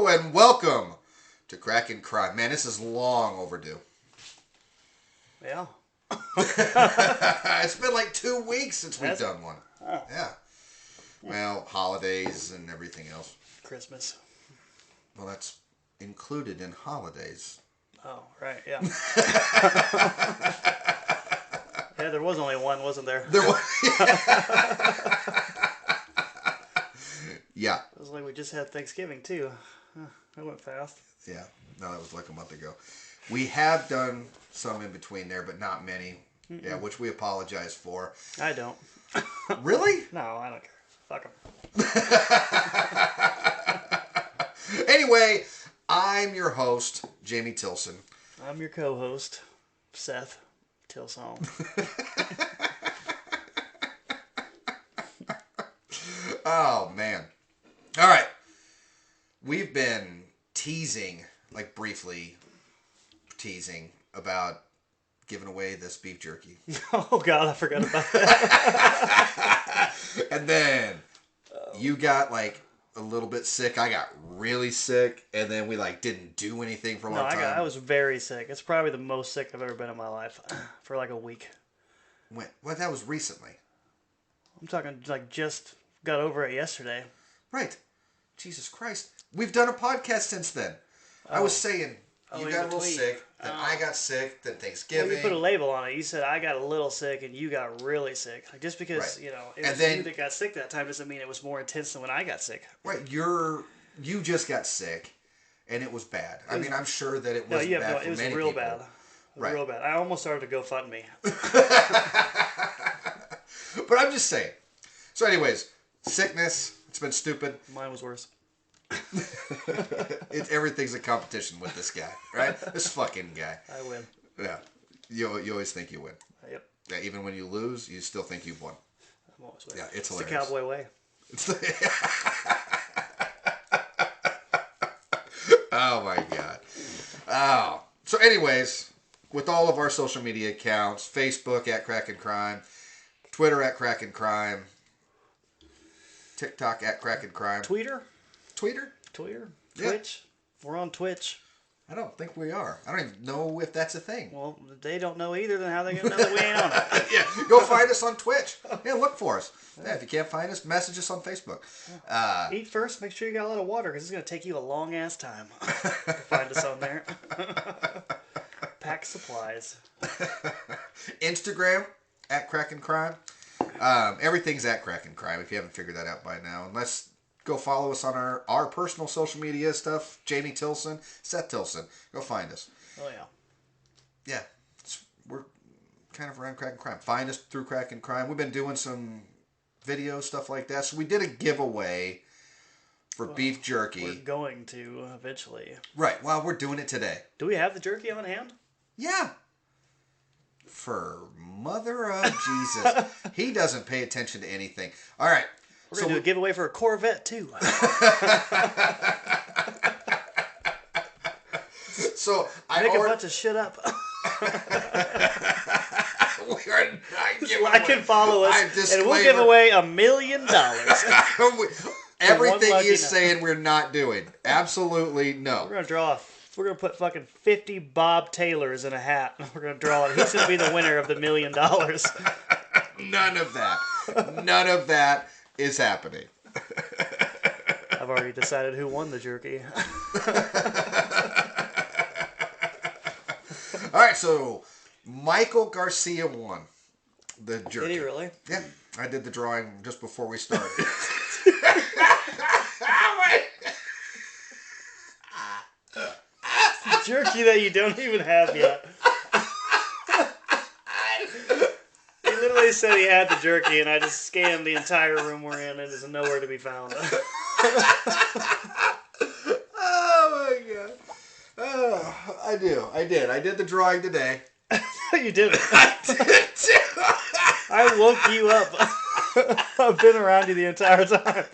Hello and welcome to Crack and Crime. Man, this is long overdue. Yeah. It's been like 2 weeks since we've done one. Oh. Yeah. Well, holidays and everything else. Christmas. Well, that's included in holidays. Oh, right, yeah. Yeah, there was only one, wasn't there? There was. Yeah. It was like we just had Thanksgiving, too. That went fast. Yeah. No, that was like a month ago. We have done some in between there, but not many. Mm-mm. Yeah, which we apologize for. I don't. Really? No, I don't care. Fuck them. Anyway, I'm your host, Jamie Tilson. I'm your co-host, Seth Tilson. Oh, man. All right. We've been teasing, like briefly teasing, about giving away this beef jerky. Oh, God, I forgot about that. And then you got, like, a little bit sick. I got really sick, and then we, like, didn't do anything for a long time. I was very sick. It's probably the most sick I've ever been in my life for, like, a week. When? Well, that was recently. I'm talking, like, just got over it yesterday. Right. Jesus Christ. We've done a podcast since then. I was saying, you got a little sick, then I got sick, then Thanksgiving. Well, you put a label on it. You said I got a little sick and you got really sick. Like, just because, you know, it was you that got sick that time doesn't mean it was more intense than when I got sick. Right. You just got sick, and it was bad. I mean, I'm sure that it wasn't bad for many people. It was real bad. Right. Real bad. I almost started to GoFundMe. But I'm just saying. So anyways, sickness, it's been stupid. Mine was worse. Everything's a competition with this guy, right? This fucking guy. I win. Yeah. You always think you win. Yep. Yeah, even when you lose, you still think you've won. I'm always winning. Yeah, it's hilarious. hilarious. The cowboy way. Oh my God. Oh. So anyways, with all of our social media accounts, Facebook at Crack and Crime, Twitter at Crack and Crime, TikTok at Crack and Crime. Tweeter? Yeah. Twitch? We're on Twitch. I don't think we are. I don't even know if that's a thing. Well, they don't know either, then how are they going to know that we ain't on it? Yeah, go find us on Twitch. Yeah, look for us. Yeah, if you can't find us, message us on Facebook. Eat first. Make sure you got a lot of water, because it's going to take you a long-ass time to find us on there. Pack supplies. Instagram, at Crack and Crime. Everything's at Crack and Crime, if you haven't figured that out by now. Unless... Go follow us on our personal social media stuff. Jamie Tilson, Seth Tilson. Go find us. Oh, yeah. Yeah. We're kind of around Crack and Crime. Find us through Crack and Crime. We've been doing some video stuff like that. So we did a giveaway for beef jerky. We're going to eventually. Right. Well, we're doing it today. Do we have the jerky on hand? Yeah. For mother of Jesus. He doesn't pay attention to anything. All right. We're going to do a giveaway for a Corvette, too. So I Make a bunch of shit up. We are not giving Like and follow us, and we'll give away $1 million. Everything he's saying we're not doing. Absolutely no. We're going to put fucking 50 Bob Taylors in a hat. We're going to draw it. He's going to be the winner of the $1 million. None of that. None of that is happening. I've already decided who won the jerky. All right, so Michael Garcia won the jerky. Did he really? Yeah, I did the drawing just before we started. Jerky that you don't even have yet. He literally said he had the jerky, and I just scanned the entire room we're in, and it's nowhere to be found. Oh my God. Oh, I did. I did the drawing today. You did it. I did too. I woke you up. I've been around you the entire time.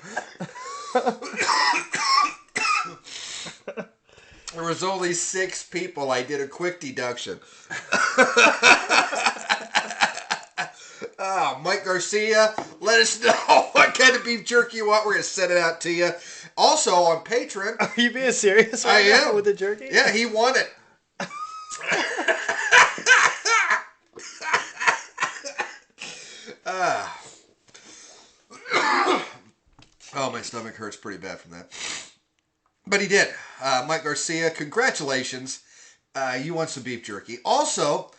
There was only 6 people. I did a quick deduction. Mike Garcia, let us know what what kind of beef jerky you want. We're going to send it out to you. Also on Patreon. Are you being serious right now with the jerky? Yeah, he won it. Oh, my stomach hurts pretty bad from that. But he did. Mike Garcia, congratulations. You won some beef jerky. Also,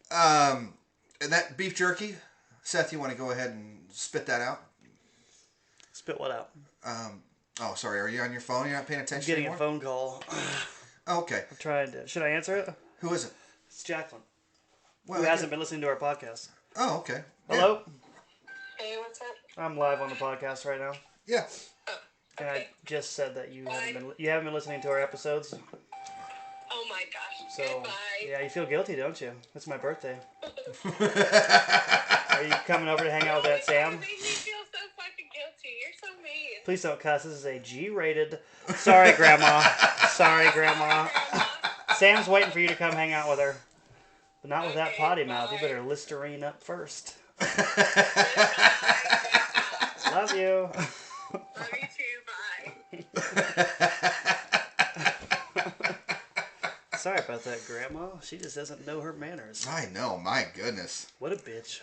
that beef jerky, Seth, you want to go ahead and spit that out? Spit what out? Sorry. Are you on your phone? You're not paying attention I'm getting anymore? a phone call. Oh, okay. I'm trying to... Should I answer it? Who is it? It's Jacqueline. Well, who hasn't been listening to our podcast. Oh, okay. Hello? Hey, what's up? I'm live on the podcast right now. Yeah. And I just said that you haven't been listening to our episodes. Oh my gosh. So, Goodbye. yeah, you feel guilty, don't you? It's my birthday. Are you coming over to hang out with that Sam? You make me feel so fucking guilty. You're so mean. Please don't cuss. This is a G-rated. Sorry, Grandma. Sorry, Grandma. Sam's waiting for you to come hang out with her. But not with that potty mouth. You better Listerine up first. Love you. Love you too. Bye. Sorry about that, Grandma. She just doesn't know her manners. I know. My goodness. What a bitch.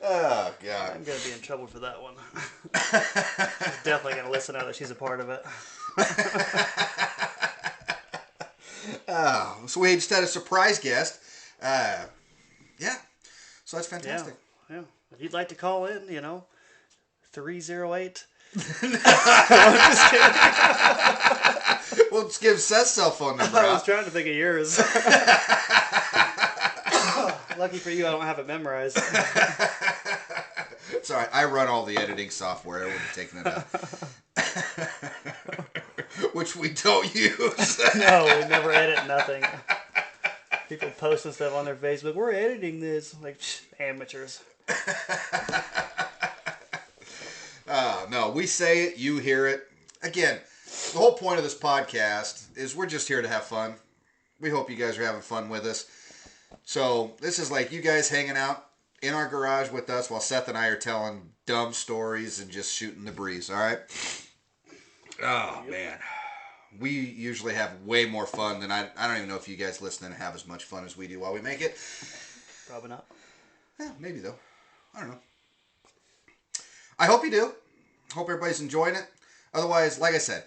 Oh, God. I'm going to be in trouble for that one. She's definitely going to listen now that she's a part of it. So we just had a surprise guest. Yeah. So that's fantastic. Yeah. If you'd like to call in, 308. Well, let's give Seth's cell phone number I was out. trying to think of yours. Lucky for you, I don't have it memorized. It's all right. I run all the editing software. I would have taken it out. Which we don't use. No, we never edit nothing. People posting stuff on their Facebook. We're editing this. Like, amateurs. No, we say it, you hear it. Again, the whole point of this podcast is we're just here to have fun. We hope you guys are having fun with us. So this is like you guys hanging out in our garage with us while Seth and I are telling dumb stories and just shooting the breeze, all right? Oh, man. We usually have way more fun than I don't even know if you guys listening have as much fun as we do while we make it. Probably not. Yeah, maybe though. I don't know. I hope you do. Hope everybody's enjoying it. Otherwise, like I said,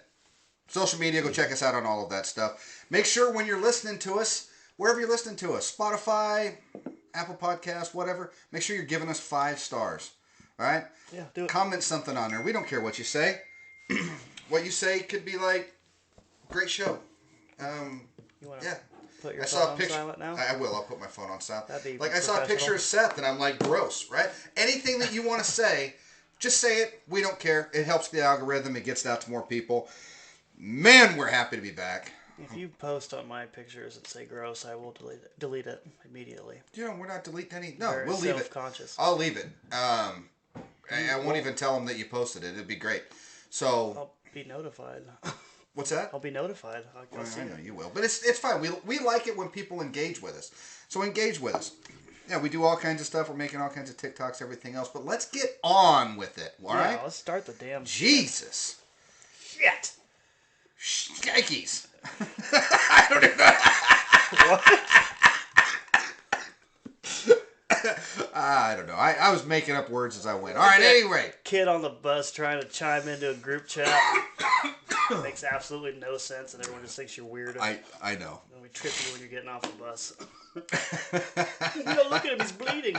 social media, go check us out on all of that stuff. Make sure when you're listening to us, wherever you're listening to us, Spotify, Apple Podcast, whatever, make sure you're giving us 5 stars. All right? Yeah, do it. Comment something on there. We don't care what you say. What you say could be like, great show. You want Yeah. to put your I phone saw a on picture. silent now? I will. I'll put my phone on silent. That'd be like I saw a picture of Seth, and I'm like, gross, right? Anything that you want to say, just say it. We don't care. It helps the algorithm. It gets it out to more people. Man, we're happy to be back. If you post on my pictures and say gross, I will delete it immediately. We're not deleting any. No, Very we'll leave it. self-conscious. I'll leave it. I won't even tell them that you posted it. It'd be great. So. I'll be notified. What's that? I'll be notified. I'll see I know it. you will, but it's fine. We like it when people engage with us. So engage with us. Yeah, we do all kinds of stuff. We're making all kinds of TikToks, everything else. But let's get on with it. All right? Let's start the damn Jesus. shit. Shnikes. I don't even know. I don't know. I was making up words as I went. All right, anyway. Kid on the bus trying to chime into a group chat. Makes absolutely no sense, and everyone just thinks you're weird. I know. And we trip you when you're getting off the bus. Look at him, he's bleeding.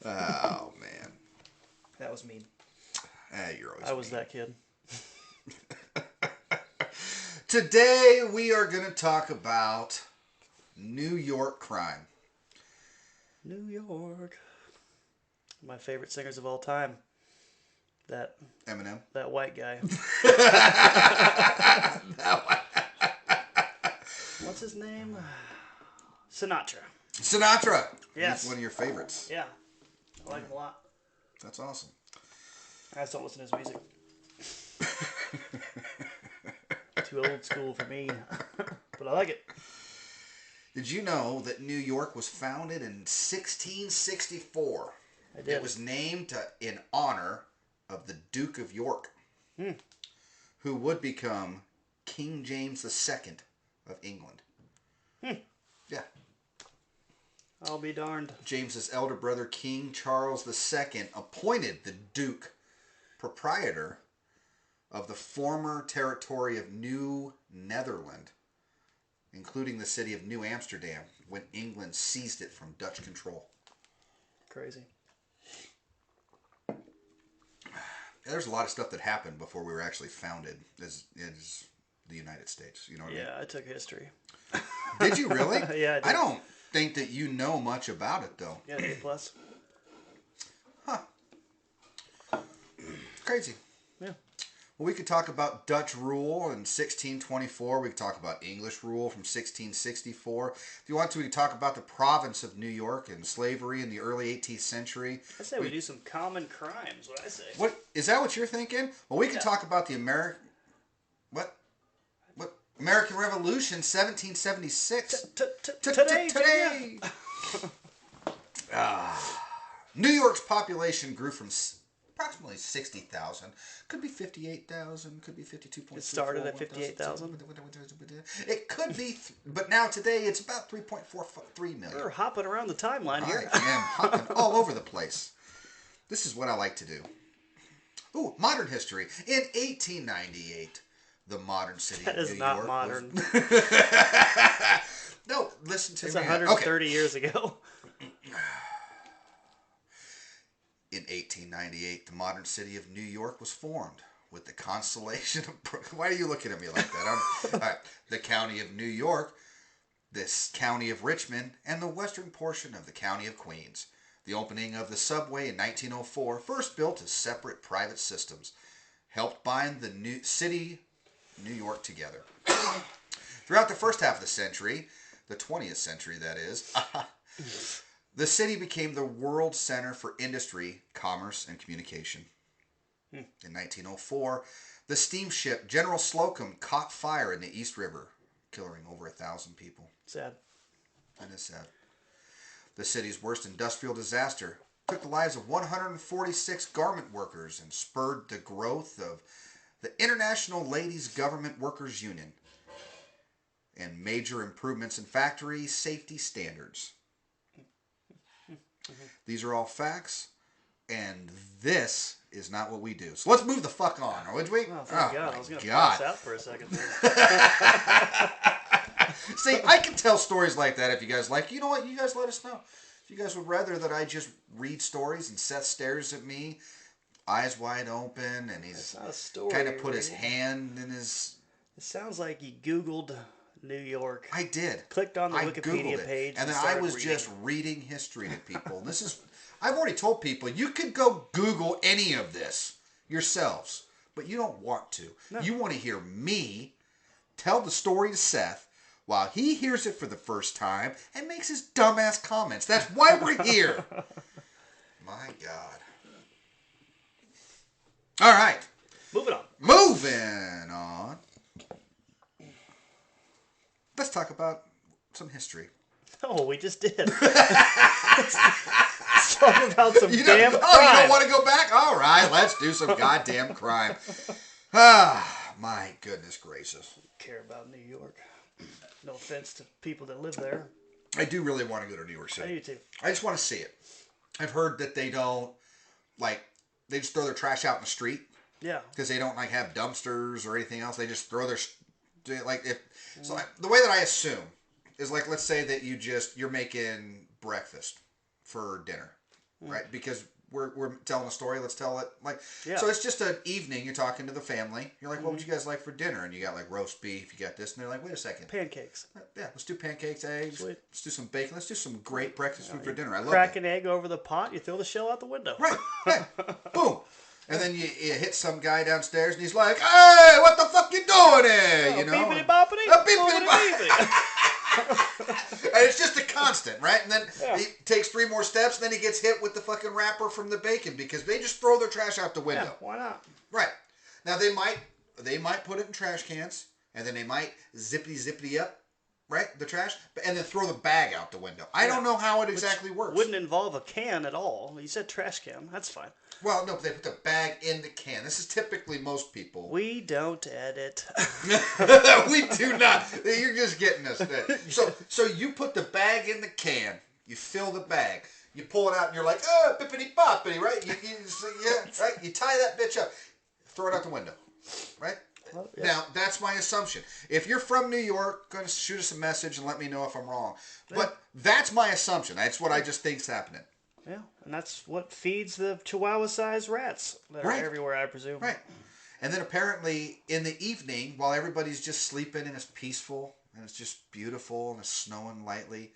Oh, man. That was mean. You're always I was mean. that kid. Today, we are going to talk about New York crime. New York. My favorite singers of all time. Eminem. That white guy. What's his name? Sinatra. Sinatra. Yes. He's one of your favorites. Yeah. I like him a lot. That's awesome. I just don't listen to his music. Too old school for me. But I like it. Did you know that New York was founded in 1664? I did. It was named in honor of the Duke of York, who would become King James II of England. Yeah. I'll be darned. James's elder brother, King Charles II, appointed the Duke proprietor of the former territory of New Netherland, including the city of New Amsterdam, when England seized it from Dutch control. Crazy. There's a lot of stuff that happened before we were actually founded as the United States. You know what I mean? Yeah, I took history. Did you really? Yeah, I did. I don't think that you know much about it, though. Yeah, A+. Huh. Crazy. Yeah. Well, we could talk about Dutch rule in 1624. We could talk about English rule from 1664. If you want to, we could talk about the province of New York and slavery in the early 18th century. I say we do some common crimes, what I say. What is that what you're thinking? Well, we can talk about the American American Revolution, 1776. Today. New York's population grew from approximately 60,000. Could be 58,000. Could be 52.2. It started at 58,000. It could be, but now today it's about 3.43 million. We're hopping around the timeline here. I am hopping all over the place. This is what I like to do. Ooh, modern history. In 1898, the modern city of New York. That is not modern. No, listen to It's me. 130 years ago. In 1898, the modern city of New York was formed with the constellation of... Why are you looking at me like that? All right. The county of New York, this county of Richmond, and the western portion of the county of Queens. The opening of the subway in 1904 first built as separate private systems, helped bind the new city, New York, together. Throughout the first half of the century, the 20th century that is, the city became the world center for industry, commerce, and communication. In 1904, the steamship General Slocum caught fire in the East River, killing over 1,000 people. Sad. That is sad. The city's worst industrial disaster took the lives of 146 garment workers and spurred the growth of the International Ladies Government Workers Union and major improvements in factory safety standards. These are all facts, and this is not what we do. So let's move the fuck on, would we? Oh, thank God. I was going to God. pass out for a second. See, I can tell stories like that if you guys like. You know what? You guys let us know. If you guys would rather that I just read stories and Seth stares at me, eyes wide open, and he's kind of put his hand in his... It sounds like you Googled New York. I did. Clicked on the I Wikipedia Googled it, page. and then I was just reading history to people. And this is... I've already told people, you could go Google any of this yourselves, but you don't want to. No. You want to hear me tell the story to Seth while he hears it for the first time and makes his dumbass comments. That's why we're here. My God. All right. Moving on. Moving on. Let's talk about some history. Oh, we just did. Let's talk about some damn crime. Oh, you don't want to go back? All right, let's do some goddamn crime. Ah, my goodness gracious. I don't care about New York. No offense to people that live there. I do really want to go to New York City. I do too. I just want to see it. I've heard that they don't, they just throw their trash out in the street. Yeah. Because they don't, have dumpsters or anything else. They just throw their, so the way that I assume is, let's say that you're making breakfast for dinner, right? Because we're telling a story. Let's tell it so it's just an evening. You're talking to the family. You're like, what would you guys like for dinner? And you got roast beef. You got this, and they're like, wait a second, pancakes. Yeah, let's do pancakes, eggs. Sweet. Let's do some bacon. Let's do some great breakfast food for dinner. I love it. Crack an egg over the pot. You throw the shell out the window. Right. Boom. And then you hit some guy downstairs, and he's like, "Hey, what the fuck you doing there?" You know, beepity boppity. Beepity boppity. And it's just a constant, right? And then he takes 3 more steps, and then he gets hit with the fucking wrapper from the bacon because they just throw their trash out the window. Yeah, why not? Right. Now they might put it in trash cans, and then they might zippity up, right, the trash, and then throw the bag out the window. I don't know how it exactly works. Wouldn't involve a can at all. You said trash can. That's fine. Well, no, but they put the bag in the can. This is typically most people. We don't edit. We do not. You're just getting us there. So you put the bag in the can. You fill the bag. You pull it out, and you're like, oh, bippity boppity, right? Right. You tie that bitch up. Throw it out the window, right? Well, yeah. Now, that's my assumption. If you're from New York, go ahead and shoot us a message and let me know if I'm wrong. Yeah. But that's my assumption. That's what I just think's happening. Yeah, and that's what feeds the Chihuahua-sized rats that are everywhere, I presume. Right. And then apparently in the evening, while everybody's just sleeping and it's peaceful and it's just beautiful and it's snowing lightly,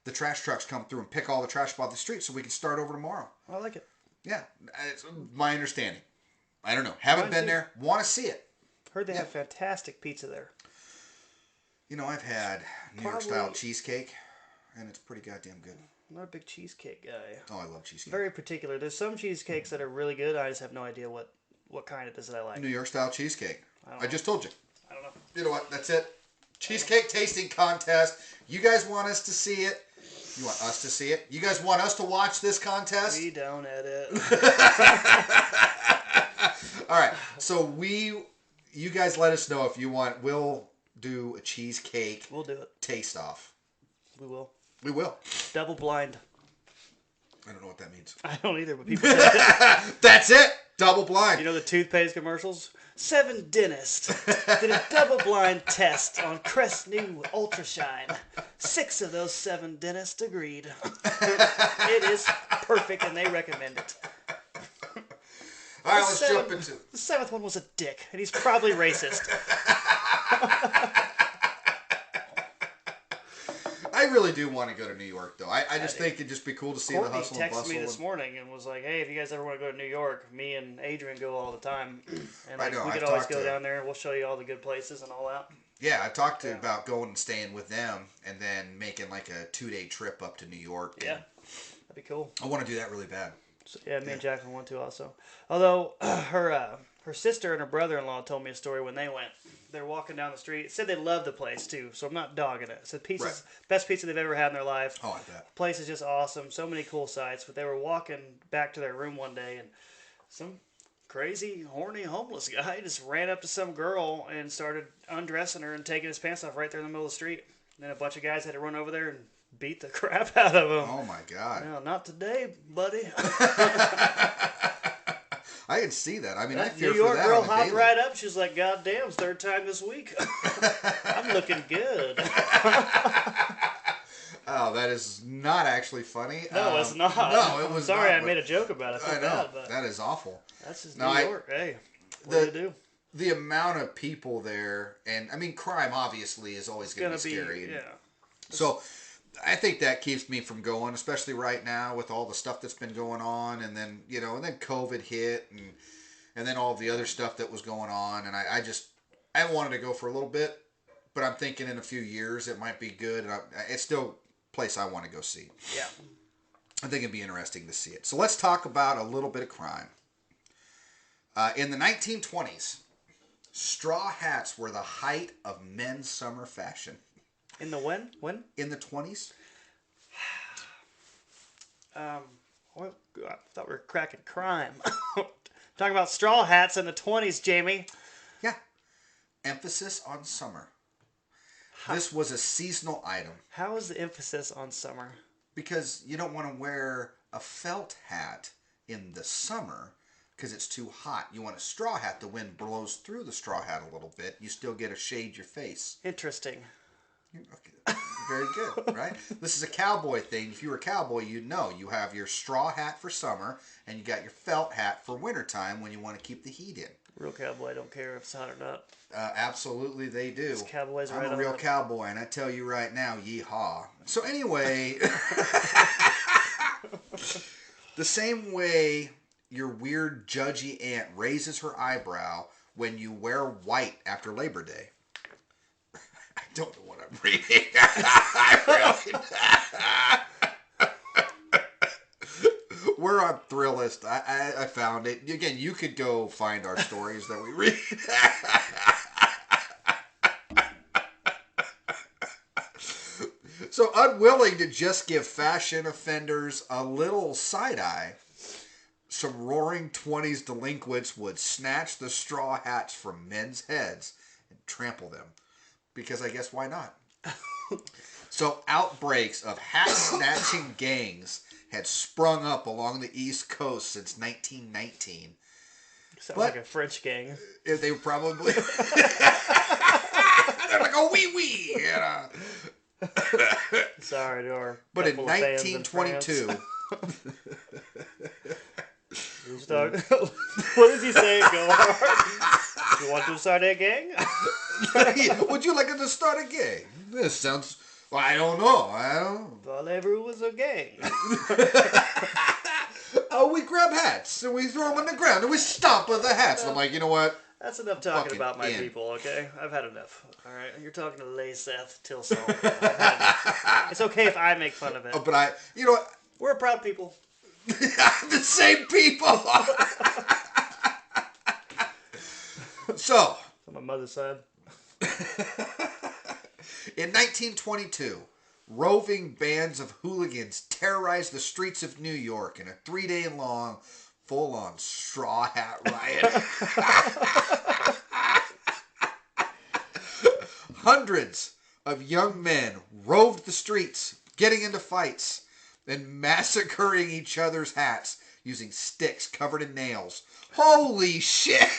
the trash trucks come through and pick all the trash off the street so we can start over tomorrow. I like it. Yeah, it's my understanding. I don't know. Haven't been there. Want to see it. Heard they have fantastic pizza there. You know, I've had New York-style cheesecake, and it's pretty goddamn good. I'm not a big cheesecake guy. Oh, I love cheesecake. Very particular. There's some cheesecakes that are really good. I just have no idea what kind it is that I like. New York-style cheesecake. I just told you. I don't know. You know what? That's it. Cheesecake tasting contest. You guys want us to see it? You want us to see it? You guys want us to watch this contest? We don't edit. All right. So you guys let us know if you want. We'll do a cheesecake. We'll do it. Taste off. We will. We will. Double blind. I don't know what that means. I don't either, but people say it. That's it. Double blind. You know the toothpaste commercials? 7 dentists did a double blind test on Crest New Ultra Shine. 6 of those 7 dentists agreed. It is perfect and they recommend it. All right, let's jump into it. The 7th one was a dick, and he's probably racist. I really do want to go to New York, though. I just think it'd just be cool to see the hustle and bustle. Courtney texted me this morning and was like, hey, if you guys ever want to go to New York, me and Adrian go all the time. And like, we could always go down there and we'll show you all the good places and all that. Yeah, I talked about going and staying with them and then making like a 2-day trip up to New York. Yeah, that'd be cool. I want to do that really bad. So, yeah, me and Jacqueline want to also. Although her sister and her brother-in-law told me a story when they went. They're walking down the street. Said they loved the place too, so I'm not dogging it. Said pizza's best pizza they've ever had in their life. Oh, I bet. Place is just awesome. So many cool sights. But they were walking back to their room one day, and some crazy, horny, homeless guy just ran up to some girl and started undressing her and taking his pants off right there in the middle of the street. And then a bunch of guys had to run over there and beat the crap out of him. Oh my God. No, not today, buddy. I can see that. I mean, I That fear New York for that girl on the hopped daily. right up. She's like, God damn, it's 3rd time this week. I'm looking good. Oh, that is not actually funny. No, it's not. No, it was Sorry, not, I made a joke about it. I I know. bad, but That is awful. that's just No, New York. Hey, what do you do? The amount of people there, and I mean, crime obviously is always going to be scary. Yeah. So I think that keeps me from going, especially right now with all the stuff that's been going on, and then and then COVID hit, and then all the other stuff that was going on, and I wanted to go for a little bit, but I'm thinking in a few years it might be good, and it's still a place I want to go see. Yeah. I think it'd be interesting to see it. So let's talk about a little bit of crime. In the 1920s, straw hats were the height of men's summer fashion. In the when? When? In the 20s? Well, I thought we were cracking crime. Talking about straw hats in the 20s, Jamie. Yeah. Emphasis on summer. This was a seasonal item. How is the emphasis on summer? Because you don't want to wear a felt hat in the summer because it's too hot. You want a straw hat. The wind blows through the straw hat a little bit. You still get to shade your face. Interesting. Okay. Very good, right? This is a cowboy thing. If you were a cowboy, you'd know. You have your straw hat for summer, and you got your felt hat for wintertime when you want to keep the heat in. Real cowboy don't care if it's hot or not. Absolutely, they do. These cowboys I'm right a real on it. cowboy, and I tell you right now, yeehaw. So anyway, the same way your weird judgy aunt raises her eyebrow when you wear white after Labor Day. I don't know what I'm reading. We're on Thrillist. I found it. Again, you could go find our stories that we read. So unwilling to just give fashion offenders a little side-eye, some roaring 20s delinquents would snatch the straw hats from men's heads and trample them. Because I guess why not? So outbreaks of hat-snatching gangs had sprung up along the East Coast since 1919. Sounds like a French gang. They were probably... They're like, oh, wee-wee! Sorry to our But in couple of fans in 1922... What does he say? Go hard. You want to start a gang? Would you like to start a gang? This sounds... Well, I don't know. Voulez-vous was a gang. Oh, we grab hats and we throw them on the ground and we stomp on the hats. And I'm like, you know what? That's enough talking Fucking about my in. people, okay? I've had enough. All right, you're talking to Lay Seth Tilson. It's okay if I make fun of it. Oh, but you know what? We're a proud people. The same people. So, On my mother's side. in 1922, roving bands of hooligans terrorized the streets of New York in a 3-day-long, full-on straw hat riot. Hundreds of young men roved the streets, getting into fights and massacring each other's hats using sticks covered in nails. Holy shit!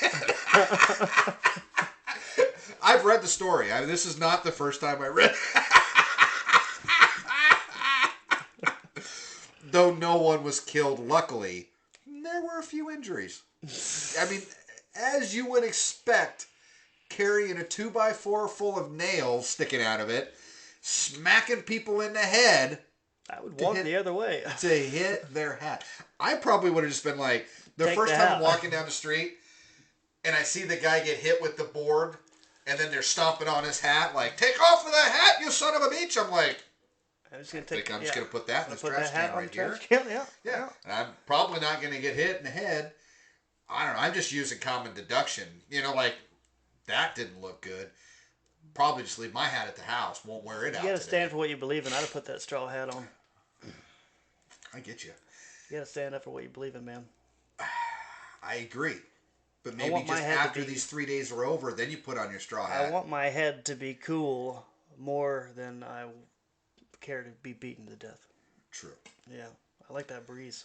I've read the story. This is not the first time I read it. Though no one was killed, luckily, there were a few injuries. I mean, as you would expect, carrying a 2x4 full of nails sticking out of it, smacking people in the head... I would walk the other way. To hit their hat. I probably would have just been like, the Take first the time hat. I'm walking down the street and I see the guy get hit with the board and then they're stomping on his hat like, take off with that hat, you son of a bitch. I'm like, I'm just gonna I'm just going to put that in this put trash that hat can on right the here. trash can, yeah. Yeah. And I'm probably not going to get hit in the head. I don't know. I'm just using common deduction. You know, like, that didn't look good. Probably just leave my hat at the house. Won't wear it out You gotta today. stand for what you believe in. I'd have put that straw hat on. I get you. You gotta stand up for what you believe in, man. I agree. But maybe want my just head to after be- these 3 days are over, then you put on your straw hat. I want my head to be cool more than I care to be beaten to death. True. Yeah, I like that breeze.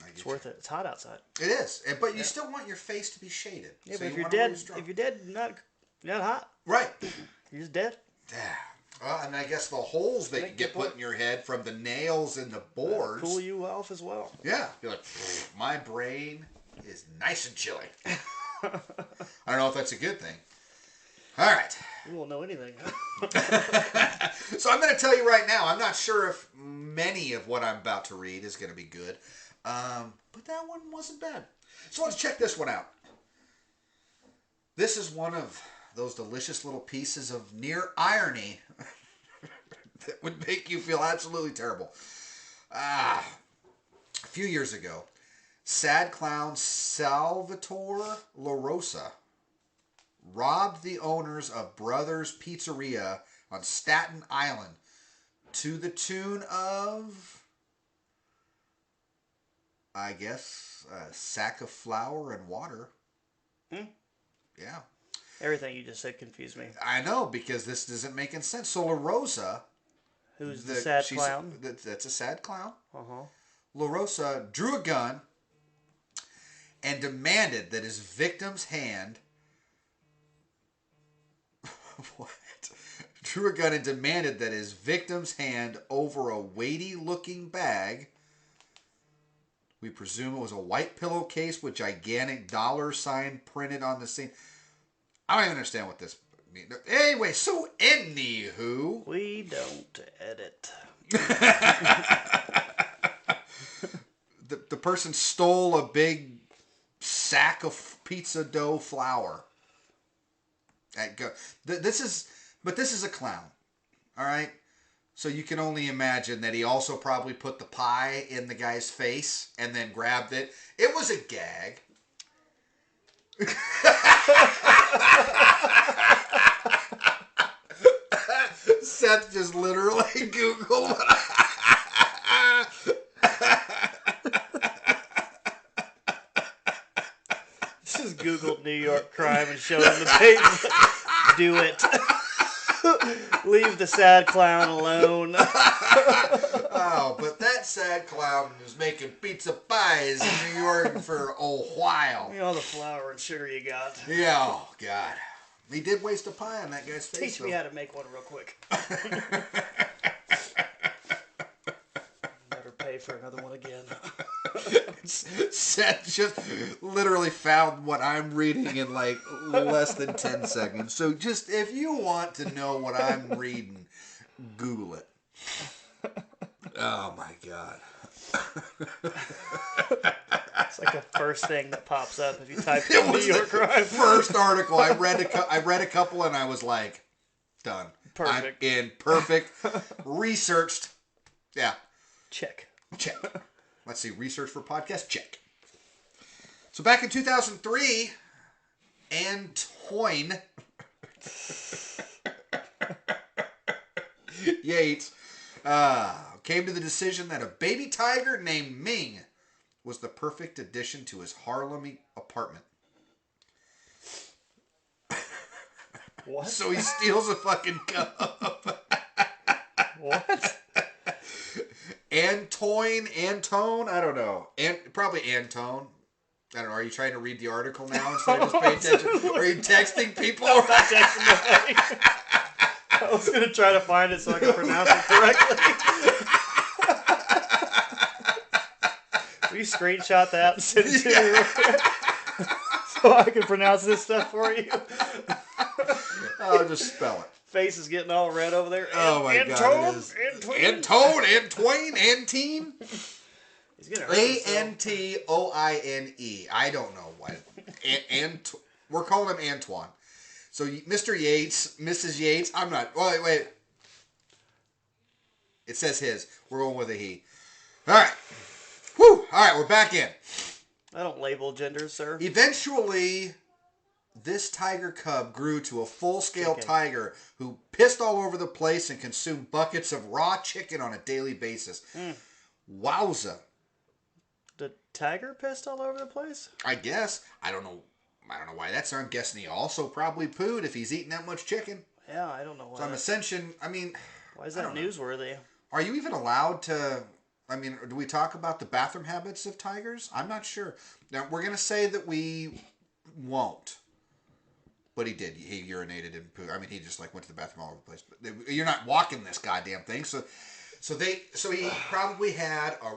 I get It's you. worth it. It's hot outside. It is, but you still want your face to be shaded. Yeah, So but if you you're wanna wear dead, your straw. if you're dead, not hot. Right. You're just dead. Yeah. Well, and I guess the holes that you Make get your put in your head from the nails and the boards. Cool you off as well. Yeah. You're like, my brain is nice and chilly. I don't know if that's a good thing. All right. You won't know anything. So I'm going to tell you right now, I'm not sure if many of what I'm about to read is going to be good. But that one wasn't bad. So let's check this one out. This is one of those delicious little pieces of near irony that would make you feel absolutely terrible. A few years ago, sad clown Salvatore La Rosa robbed the owners of Brothers Pizzeria on Staten Island to the tune of, I guess, a sack of flour and water. Yeah. Everything you just said confused me. I know, because this isn't making sense. So La Rosa... Who's the sad she's- clown? That's a sad clown. Uh-huh. La Rosa drew a gun and demanded that his victim's hand... What? Drew a gun and demanded that his victim's hand over a weighty-looking bag... We presume it was a white pillowcase with gigantic $ printed on the scene. I don't even understand what this means. Anyway, so anywho... We don't edit. The person stole a big sack of pizza dough flour. This is a clown. All right? So you can only imagine that he also probably put the pie in the guy's face and then grabbed it. It was a gag. Seth just literally Googled. Just Googled New York crime and showed him the page. Do it. Leave the sad clown alone. Oh, but that sad clown was making pizza pies in New York for a while. You know, all the flour and sugar you got. Yeah, oh, God. He did waste a pie on that guy's face. Teach me how to make one real quick. Never pay for another one again. Seth just literally found what I'm reading in like less than 10 seconds. So just, if you want to know what I'm reading, Google it. Oh, my God. It's like the first thing that pops up if you type in New York crime. First article. I read a couple and I was like, done. Perfect. I'm in. Perfect. Researched. Yeah. Check. Let's see. Research for podcast. Check. So back in 2003, Antoine Yates came to the decision that a baby tiger named Ming was the perfect addition to his Harlem apartment. What? So he steals a fucking cub. What? Antone? I don't know. Probably Antone. I don't know. Are you trying to read the article now instead of just paying attention? Are you texting people? I'm not texting nobody. I was going to try to find it so I could pronounce it correctly. Will you screenshot that and send it to me real quick? So I can pronounce this stuff for you? I'll just spell it. Face is getting all red over there. Oh my God, it is. Antoine. He's gonna hurt himself. Antoine. I don't know what. We're calling him Antoine. So Mr. Yates, Mrs. Yates. I'm not. Wait. It says his. We're going with a he. All right. Whew. All right, we're back in. I don't label genders, sir. Eventually, this tiger cub grew to a full-scale tiger who pissed all over the place and consumed buckets of raw chicken on a daily basis. Wowza. The tiger pissed all over the place? I guess. I don't know why that's there. I'm guessing he also probably pooed if he's eating that much chicken. Yeah, I don't know why. So I'm ascension. I mean, why is that newsworthy? Are you even allowed to? I mean, do we talk about the bathroom habits of tigers? I'm not sure. Now we're gonna say that we won't. But he did. He urinated and pooed. I mean, he just like went to the bathroom all over the place. But you're not walking this goddamn thing. So he probably had a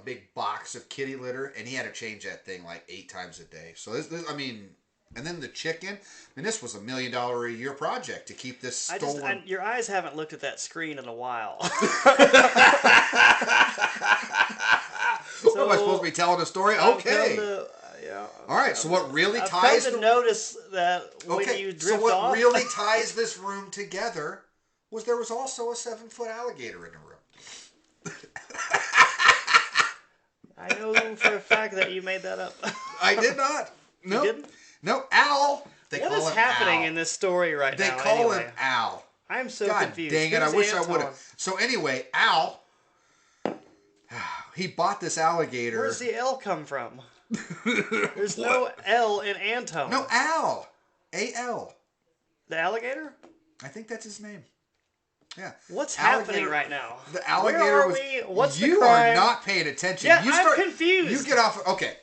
big box of kitty litter, and he had to change that thing like 8 times a day. So this I mean, and then the chicken. I mean, this was $1 million a year project to keep this stolen. Your eyes haven't looked at that screen in a while. So, am I supposed to be telling a story? Okay. Yeah. All right. So what really I've ties? come to notice that when you drift so what off, really ties this room together was there was also a 7-foot alligator in the room. I know for a fact that you made that up. I did not. No. You didn't? No. Al. What is happening in this story right now? They call him Al. I'm so God confused. dang it! Who's I wish Anton? I would have. So anyway, Al. He bought this alligator. Where's the L come from? There's no L in Anton. No, Al. A-L. The alligator? I think that's his name. Yeah. What's happening right now? The alligator Where are was. we? What's you the crime? are not paying attention. Yeah, I'm confused. You get off. Okay.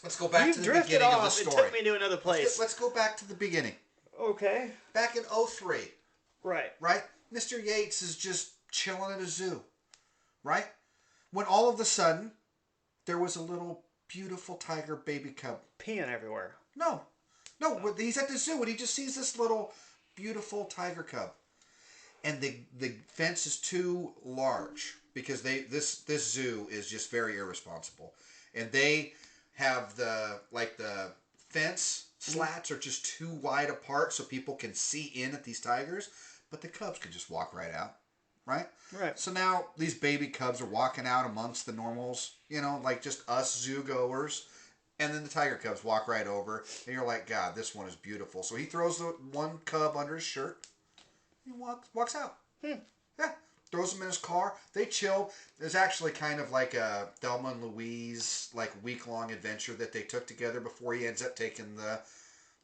Let's go back to the beginning of the story. It took me to another place. Let's go back to the beginning. Okay. Back in 2003. Right. Right? Mr. Yates is just chilling at a zoo. Right? When all of a sudden, there was a little beautiful tiger baby cub. Peeing everywhere. No. He's at the zoo and he just sees this little beautiful tiger cub. And the fence is too large because this zoo is just very irresponsible. And they have the fence slats are just too wide apart so people can see in at these tigers, but the cubs can just walk right out. Right? Right. So now these baby cubs are walking out amongst the normals, like just us zoo goers. And then the tiger cubs walk right over. And you're like, God, this one is beautiful. So he throws the one cub under his shirt. He walks out. Yeah. Throws him in his car. They chill. There's actually kind of like a Thelma and Louise like week-long adventure that they took together before he ends up taking the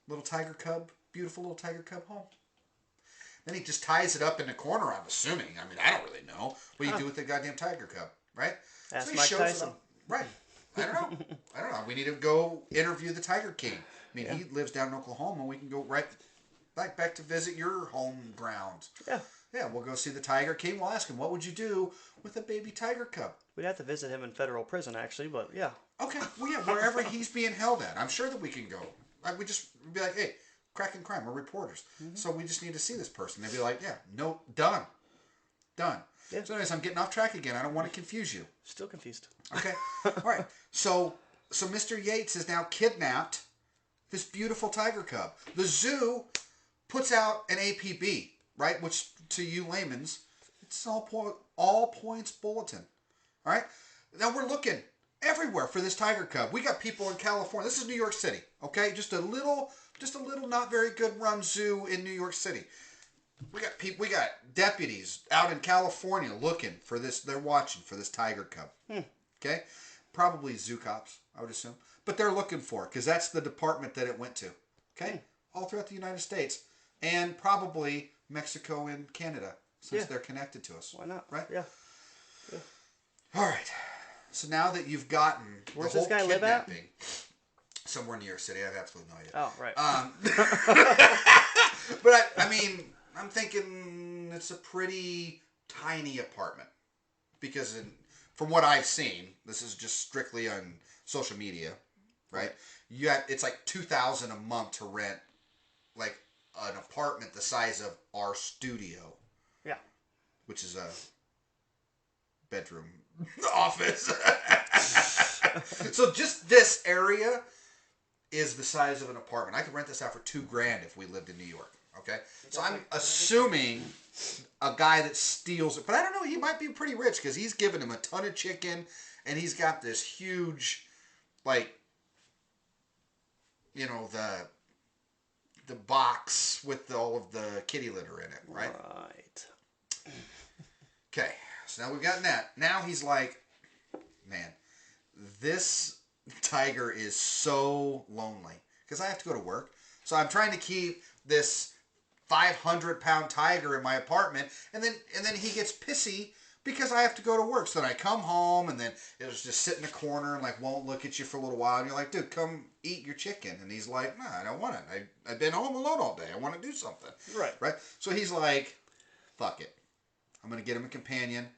little tiger cub, beautiful little tiger cub home. Then he just ties it up in the corner, I'm assuming. I mean, I don't really know what you do with the goddamn tiger cub, right? Ask so he Mike shows Tyson. it up. Right. I don't know. We need to go interview the Tiger King. I mean, he lives down in Oklahoma. We can go right back to visit your home ground. Yeah. Yeah, we'll go see the Tiger King. We'll ask him, what would you do with a baby tiger cub? We'd have to visit him in federal prison, actually, but yeah. Okay, well, yeah, wherever he's being held at. I'm sure that we can go. We just be like, hey, Crack and Crime, we're reporters. So we just need to see this person. They'd be like, yeah, no, done. Yeah. So anyways, I'm getting off track again. I don't want to confuse you. Still confused. Okay. All right. So Mr. Yates has now kidnapped this beautiful tiger cub. The zoo puts out an APB, right? Which to you layman's, it's all points bulletin. All right. Now we're looking everywhere for this tiger cub. We got people in California. This is New York City. Okay. Just a little not very good run zoo in New York City. We got deputies out in California looking for this. They're watching for this tiger cub. Okay, probably zoo cops, I would assume, but they're looking for it because that's the department that it went to. Okay, all throughout the United States and probably Mexico and Canada since they're connected to us. Why not? Right? Yeah. All right. So now that you've gotten Where's the whole this guy live at? kidnapping, somewhere in New York City, I have absolutely no idea. Oh, right. But I mean, I'm thinking it's a pretty tiny apartment because from what I've seen, this is just strictly on social media, right? It's like $2,000 a month to rent like an apartment the size of our studio. Yeah. Which is a bedroom office. So just this area is the size of an apartment. I could rent this out for $2,000 if we lived in New York. Okay, so I'm assuming a guy that steals it, but I don't know. He might be pretty rich because he's giving him a ton of chicken, and he's got this huge, like, the box with all of the kitty litter in it, right? Right. Okay, so now we've gotten that. Now he's like, man, this tiger is so lonely because I have to go to work, so I'm trying to keep this 500-pound tiger in my apartment, and then he gets pissy because I have to go to work. So then I come home, and then it'll just sit in the corner and like won't look at you for a little while. And you're like, dude, come eat your chicken. And he's like, nah, I don't want it. I've been home alone all day. I want to do something. Right. So he's like, fuck it. I'm gonna get him a companion.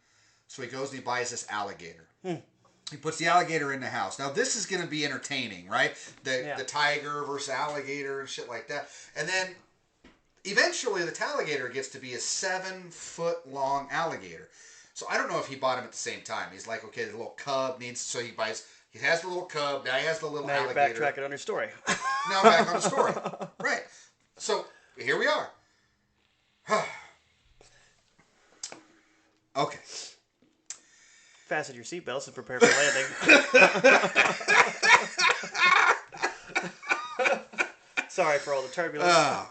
So he goes and he buys this alligator. He puts the alligator in the house. Now this is gonna be entertaining, right? The tiger versus alligator and shit like that. And then eventually the alligator gets to be a 7-foot-long alligator. So I don't know if he bought him at the same time. He's like, okay, the little cub needs, so he has the little cub, now he has the little alligator. Now you're backtracking on your story. Now I'm back on the story. Right. So here we are. Okay. Fasten your seatbelts and prepare for landing. Sorry for all the turbulence.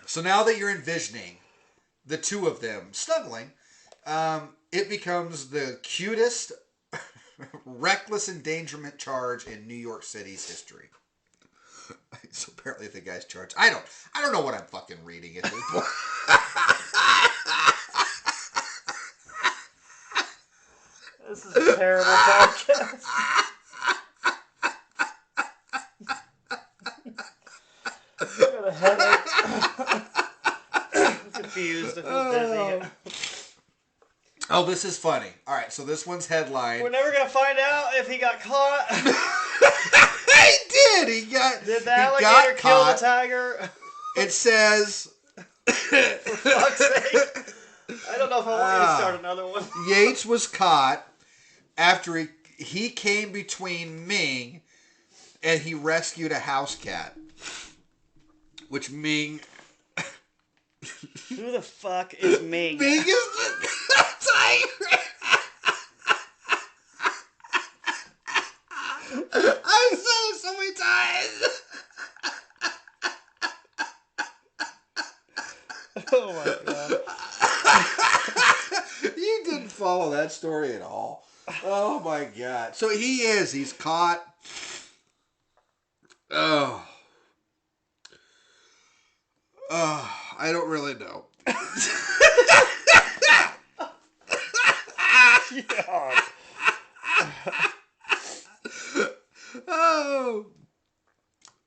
So now that you're envisioning the two of them snuggling, it becomes the cutest reckless endangerment charge in New York City's history. So apparently the guy's charged. I don't know what I'm fucking reading at this point. This is a terrible podcast. I got a headache. I'm confused. I feel dizzy. Oh, this is funny. All right, so this one's headline. We're never gonna find out if he got caught. He did. Did the alligator kill the tiger? It says. For fuck's sake! I don't know if I want you to start another one. Yates was caught after he came between Ming and he rescued a house cat. Which Ming... Who the fuck is Ming? Ming is the tiger! I've said it so many times! Oh my god. You didn't follow that story at all. Oh my god. So he's caught. Oh. Oh, I don't really know. God. Oh.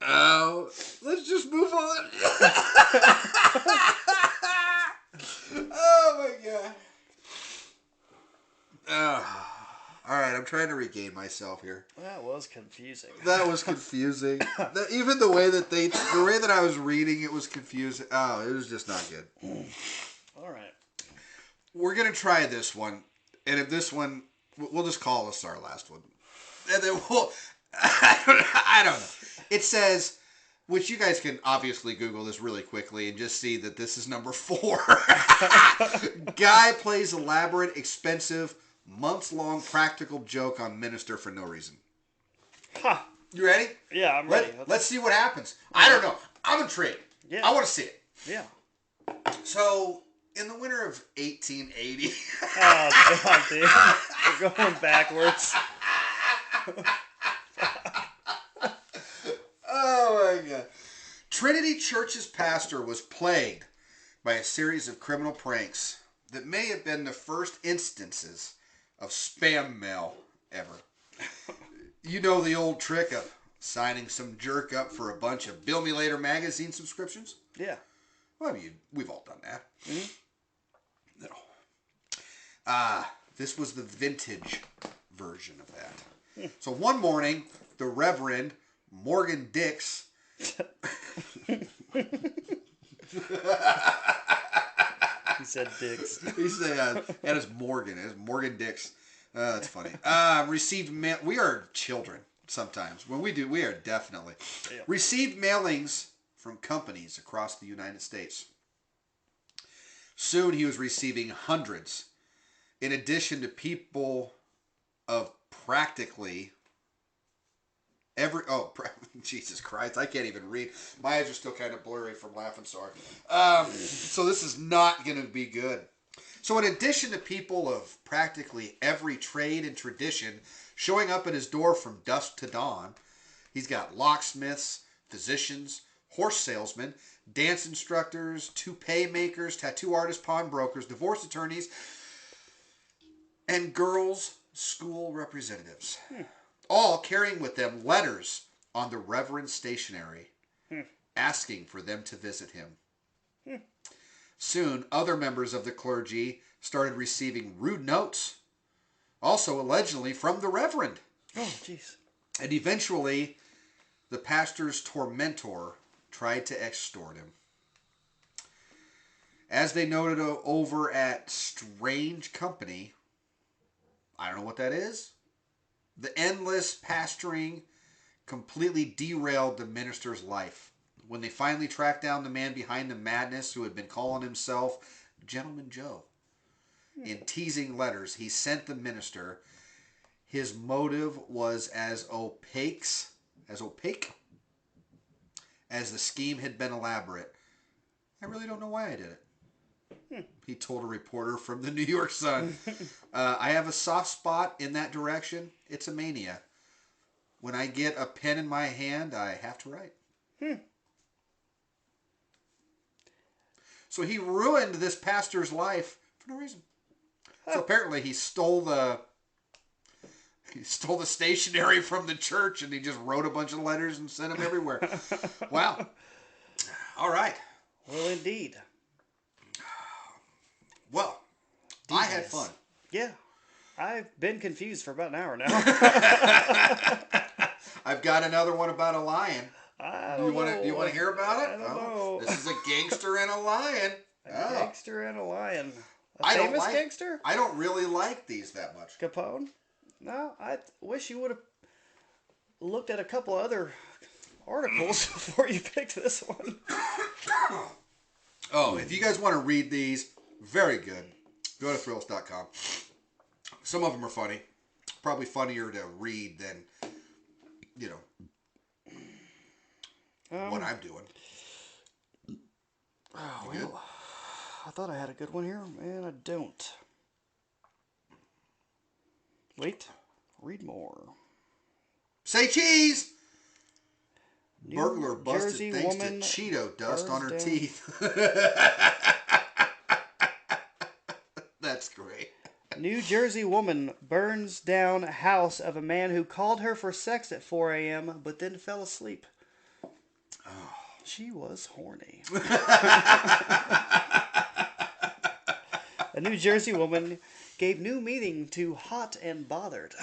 Oh. Let's just move on. Oh my god. Oh. All right, I'm trying to regain myself here. That was confusing. That was confusing. Even the way that I was reading it was confusing. Oh, it was just not good. All right. We're gonna try this one, and if this one, we'll just call this our last one, and then we'll. I don't know. It says, which you guys can obviously Google this really quickly and just see that this is number 4. Guy plays elaborate, expensive, months-long practical joke on minister for no reason. Huh. You ready? Yeah, I'm ready. Let's see what happens. I don't know. I'm intrigued. Yeah. I want to see it. Yeah. So, in the winter of 1880... Oh, God, dude. We're going backwards. Oh, my God. Trinity Church's pastor was plagued by a series of criminal pranks that may have been the first instances of spam mail ever. You know the old trick of signing some jerk up for a bunch of Bill Me Later magazine subscriptions? Yeah. Well, I mean, we've all done that. Mm-hmm. No. This was the vintage version of that. So one morning, the Reverend Morgan Dix... He said dicks. He said, and it's Morgan. It's Morgan Dix. That's funny. Received mail. We are children sometimes. When we do, we are definitely. Yeah. Received mailings from companies across the United States. Soon he was receiving hundreds, in addition to people of practically every... Oh, Jesus Christ. I can't even read. My eyes are still kind of blurry from laughing so hard. So this is not going to be good. So in addition to people of practically every trade and tradition showing up at his door from dusk to dawn, he's got locksmiths, physicians, horse salesmen, dance instructors, toupee makers, tattoo artists, pawnbrokers, divorce attorneys, and girls' school representatives. All carrying with them letters on the Reverend's stationery, asking for them to visit him. Soon, other members of the clergy started receiving rude notes, also allegedly from the Reverend. Oh, jeez. And eventually, the pastor's tormentor tried to extort him. As they noted over at Strange Company, I don't know what that is. The endless pastoring completely derailed the minister's life. When they finally tracked down the man behind the madness who had been calling himself Gentleman Joe, in teasing letters he sent the minister, his motive was as opaque as the scheme had been elaborate. I really don't know why I did it. He told a reporter from the New York Sun. I have a soft spot in that direction. It's a mania. When I get a pen in my hand, I have to write. So he ruined this pastor's life for no reason. So apparently he stole the stationery from the church and he just wrote a bunch of letters and sent them everywhere. Wow. All right. Well, indeed. Well, I had fun. Yeah. I've been confused for about an hour now. I've got another one about a lion. I Do don't you want know. to hear about it? I don't know. This is a gangster and a lion. A gangster and a lion. A I don't famous like- gangster? I don't really like these that much. Capone? No, I wish you would have looked at a couple other articles before you picked this one. Oh, if you guys want to read these, very good. Go to thrills.com. Some of them are funny. Probably funnier to read than, what I'm doing. Oh, You good? well, I thought I had a good one here, and I don't. Wait, read more. Say cheese! New Burglar busted Jersey thanks woman to Cheeto dust on her burns down- teeth. That's great. New Jersey woman burns down house of a man who called her for sex at 4 a.m. but then fell asleep. Oh. She was horny. A New Jersey woman gave new meaning to hot and bothered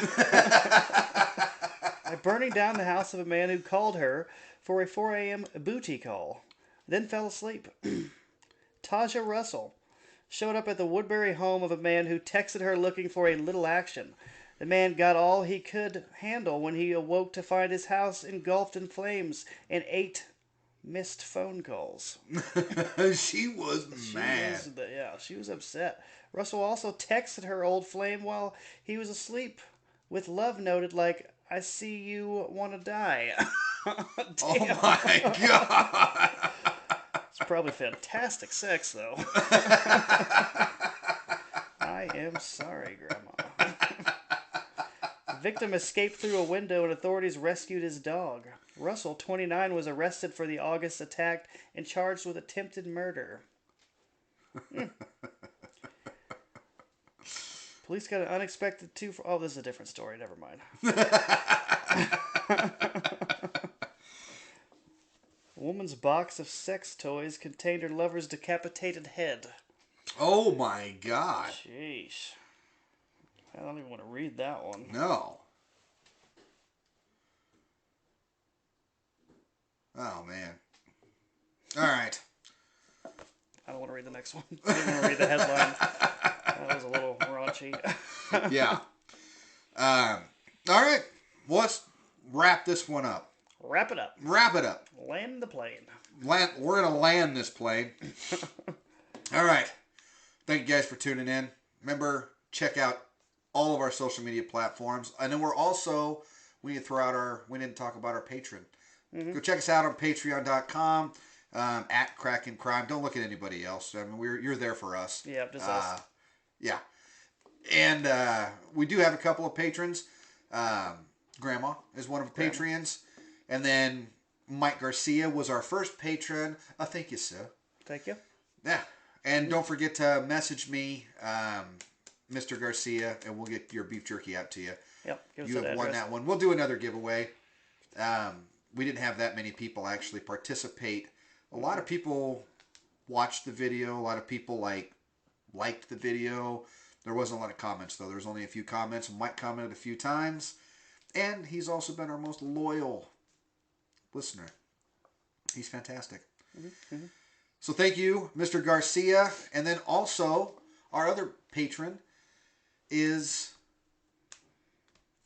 by burning down the house of a man who called her for a 4 a.m. booty call, then fell asleep. Taja Russell showed up at the Woodbury home of a man who texted her looking for a little action. The man got all he could handle when he awoke to find his house engulfed in flames and 8 missed phone calls. She was mad. She was upset. Russell also texted her old flame while he was asleep with love noted like, I see you want to die. Oh my God. It's probably fantastic sex, though. I am sorry, Grandma. The victim escaped through a window and authorities rescued his dog. Russell, 29, was arrested for the August attack and charged with attempted murder. Police got an unexpected Oh, this is a different story. Never mind. A woman's box of sex toys contained her lover's decapitated head. Oh my God. Sheesh. I don't even want to read that one. No. Oh man. All right. I don't want to read the next one. I didn't want to read the headline. That was a little raunchy. Yeah. All right. Well, let's wrap this one up. Wrap it up. Wrap it up. Land the plane. We're going to land this plane. All right. Thank you guys for tuning in. Remember, check out all of our social media platforms. And then we need to we didn't talk about our Patreon. Mm-hmm. Go check us out on patreon.com, at Kraken Crime. Don't look at anybody else. I mean, you're there for us. Yeah, just us. Yeah. And we do have a couple of patrons. Grandma is one of the Patreons. And then Mike Garcia was our first patron. Thank you, sir. Thank you. Yeah. And don't forget to message me, Mr. Garcia, and we'll get your beef jerky out to you. Yep. You have won that one. We'll do another giveaway. We didn't have that many people actually participate. A lot of people watched the video. A lot of people liked the video. There wasn't a lot of comments, though. There was only a few comments. Mike commented a few times. And he's also been our most loyal listener. He's fantastic. Mm-hmm. So thank you, Mr. Garcia. And then also, our other patron is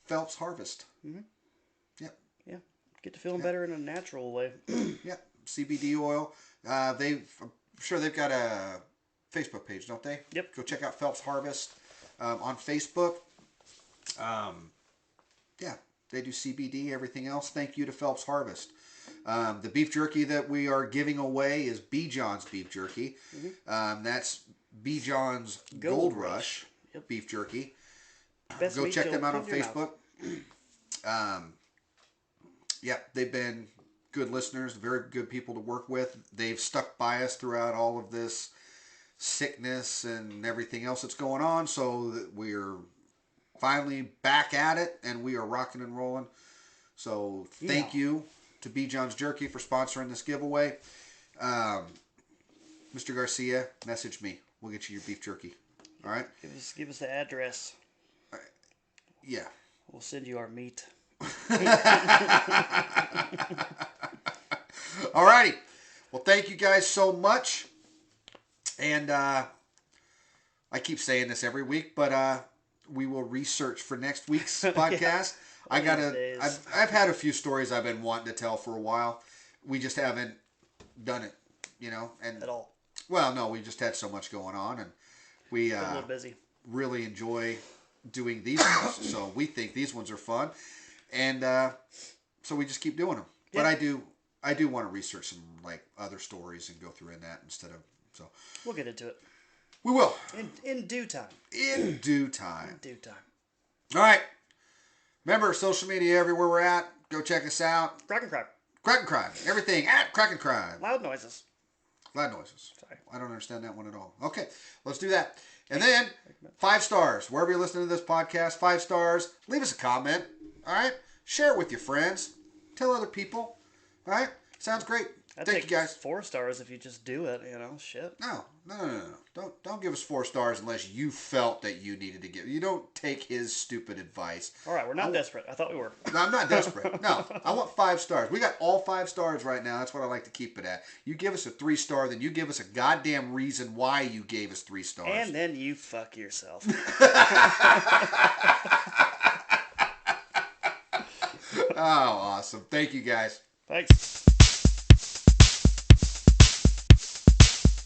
Phelps Harvest. Mm-hmm. Yep. Yeah. Get to feeling better in a natural way. Yep. CBD oil. I'm sure they've got a Facebook page, don't they? Yep. Go check out Phelps Harvest on Facebook. Yeah, they do CBD, everything else. Thank you to Phelps Harvest. The beef jerky that we are giving away is B. John's beef jerky. Mm-hmm. That's B. John's Gold Rush beef jerky. Best Go check them out on Facebook. Yep, they've been good listeners, very good people to work with. They've stuck by us throughout all of this sickness and everything else that's going on, so that we're finally back at it and we are rocking and rolling. So thank you to B. John's Jerky for sponsoring this giveaway. Mr. Garcia, message me. We'll get you your beef jerky. All right? Give us the address. Yeah. We'll send you our meat. All righty. Well, thank you guys so much. And I keep saying this every week, but we will research for next week's podcast. I've had a few stories I've been wanting to tell for a while. We just haven't done it, and at all. Well, no, we just had so much going on, and we a little busy. Really enjoy doing these ones. So we think these ones are fun, and so we just keep doing them. Yeah. But I do want to research some other stories and go through in that instead of So We'll get into it. we will. In due time. In due time. In due time. All right. Remember, social media everywhere we're at. Go check us out. Crack and crime. Crack and Crime. Everything at Crack and Crime. Loud noises. Loud noises. Sorry. I don't understand that one at all. Okay, let's do that. And then, 5 stars. Wherever you're listening to this podcast, 5 stars. Leave us a comment. All right? Share it with your friends. Tell other people. All right? Sounds great. Thank you, guys. 4 stars if you just do it, shit. No. Don't give us 4 stars unless you felt that you needed to give. You don't take his stupid advice. All right, we're not desperate. I thought we were. No, I'm not desperate. No, I want 5 stars. We got all 5 stars right now. That's what I like to keep it at. You give us a 3-star, then you give us a goddamn reason why you gave us 3 stars. And then you fuck yourself. Oh, awesome. Thank you, guys. Thanks.